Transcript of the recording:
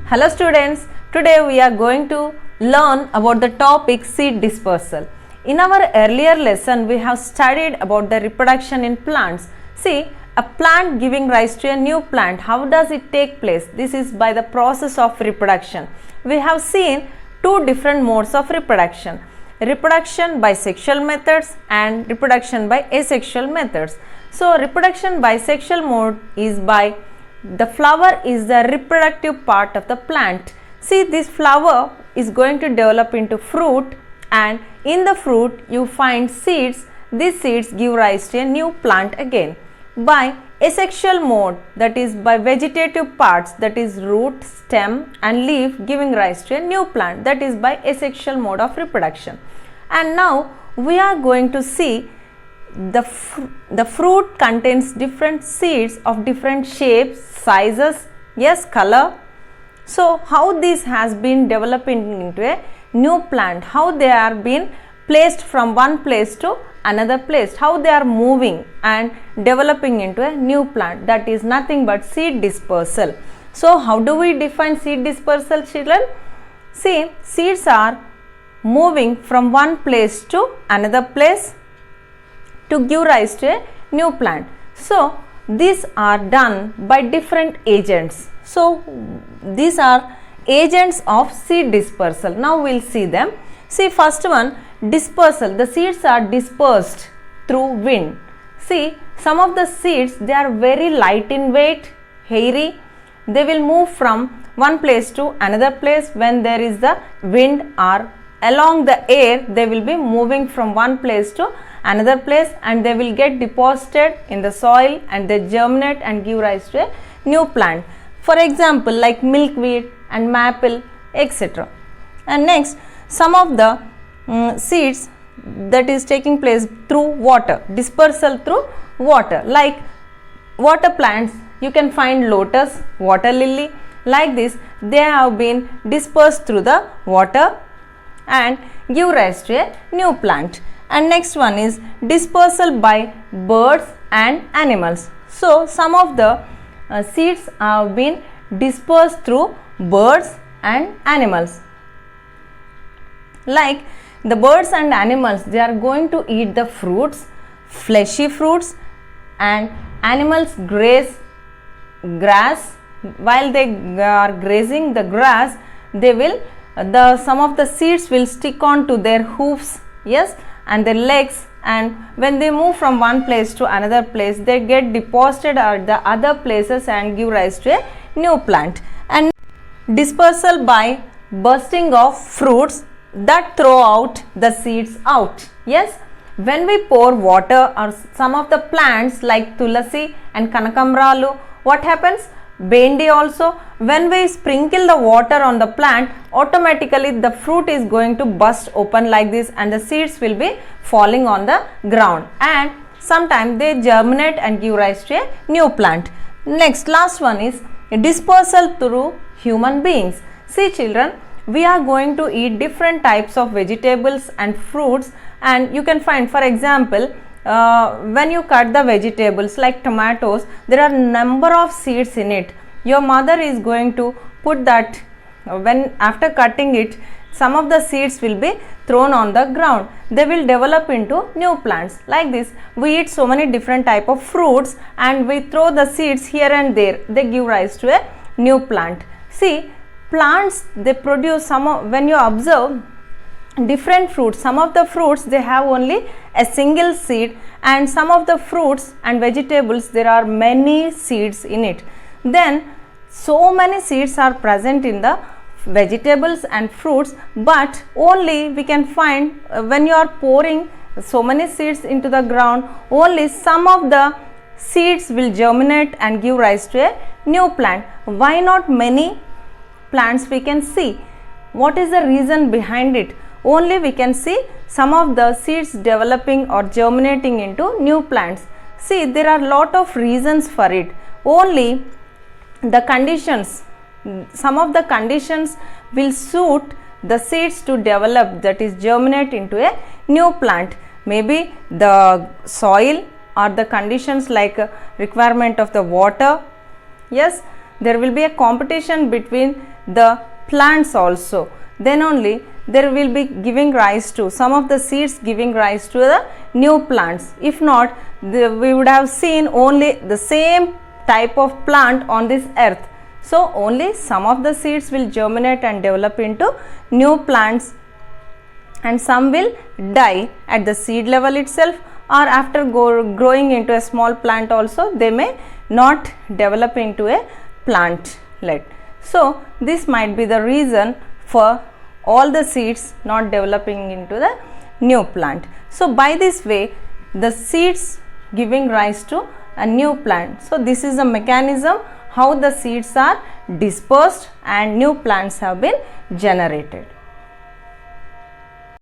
Hello students, today we are going to learn about the topic seed dispersal. In our earlier lesson, we have studied about the reproduction in plants. See, a plant giving rise to a new plant, how does it take place? This is by the process of reproduction. We have seen two different modes of reproduction. Reproduction by sexual methods and reproduction by asexual methods. So, reproduction by sexual mode is by the flower is the reproductive part of the plant. See, this flower is going to develop into fruit, and in the fruit you find seeds. These seeds give rise to a new plant again. By asexual mode, that is by vegetative parts, that is root, stem and leaf giving rise to a new plant, that is by asexual mode of reproduction. And now we are going to see the fruit contains different seeds of different shapes, sizes, yes, color. So, how this has been developing into a new plant, how they are being placed from one place to another place, how they are moving and developing into a new plant, that is nothing but seed dispersal. So, how do we define seed dispersal, children? See, seeds are moving from one place to another place to give rise to a new plant. So, these are done by different agents. So, these are agents of seed dispersal. Now, we will see them. See, first one, dispersal. The seeds are dispersed through wind. See, some of the seeds, they are very light in weight, hairy. They will move from one place to another place when there is the wind, or along the air they will be moving from one place to another place, and they will get deposited in the soil and they germinate and give rise to a new plant. For example, like milkweed and maple, etc. And next, some of the seeds that is taking place through water, dispersal through water, like water plants, you can find lotus, water lily, like this they have been dispersed through the water and give rise to a new plant. And next one is dispersal by birds and animals. So, some of the seeds have been dispersed through birds and animals. Like the birds and animals, they are going to eat the fruits, fleshy fruits, and animals graze grass. While they are grazing the grass, they will some of the seeds will stick on to their hoofs, yes, and their legs, and when they move from one place to another place, they get deposited at the other places and give rise to a new plant. And dispersal by bursting of fruits that throw out the seeds out. Yes, when we pour water or some of the plants like tulasi and kanakambralu, what happens? Bendi also, when we sprinkle the water on the plant, automatically the fruit is going to burst open like this and the seeds will be falling on the ground, and sometimes they germinate and give rise to a new plant. Next, last one is dispersal through human beings. See, children, we are going to eat different types of vegetables and fruits, and you can find, for example, when you cut the vegetables like tomatoes, there are number of seeds in it. Your mother is going to put that, when after cutting it, some of the seeds will be thrown on the ground. They will develop into new plants. Like this, we eat so many different type of fruits and we throw the seeds here and there. They give rise to a new plant. See, plants, they produce when you observe different fruits, some of the fruits they have only a single seed, and some of the fruits and vegetables there are many seeds in it. Then so many seeds are present in the vegetables and fruits, but only we can find when you are pouring so many seeds into the ground, only some of the seeds will germinate and give rise to a new plant. Why not many plants we can see? What is the reason behind it? Only we can see some of the seeds developing or germinating into new plants. See, there are lot of reasons for it. Only the conditions, some of the conditions will suit the seeds to develop, that is germinate into a new plant. Maybe the soil or the conditions like requirement of the water. Yes, there will be a competition between the plants also, then only there will be giving rise to some of the seeds, giving rise to the new plants. If not, we would have seen only the same type of plant on this earth. So only some of the seeds will germinate and develop into new plants, and some will die at the seed level itself, or after growing into a small plant also they may not develop into a plantlet. So this might be the reason for all the seeds not developing into the new plant. So by this way the seeds giving rise to a new plant. So this is a mechanism how the seeds are dispersed and new plants have been generated.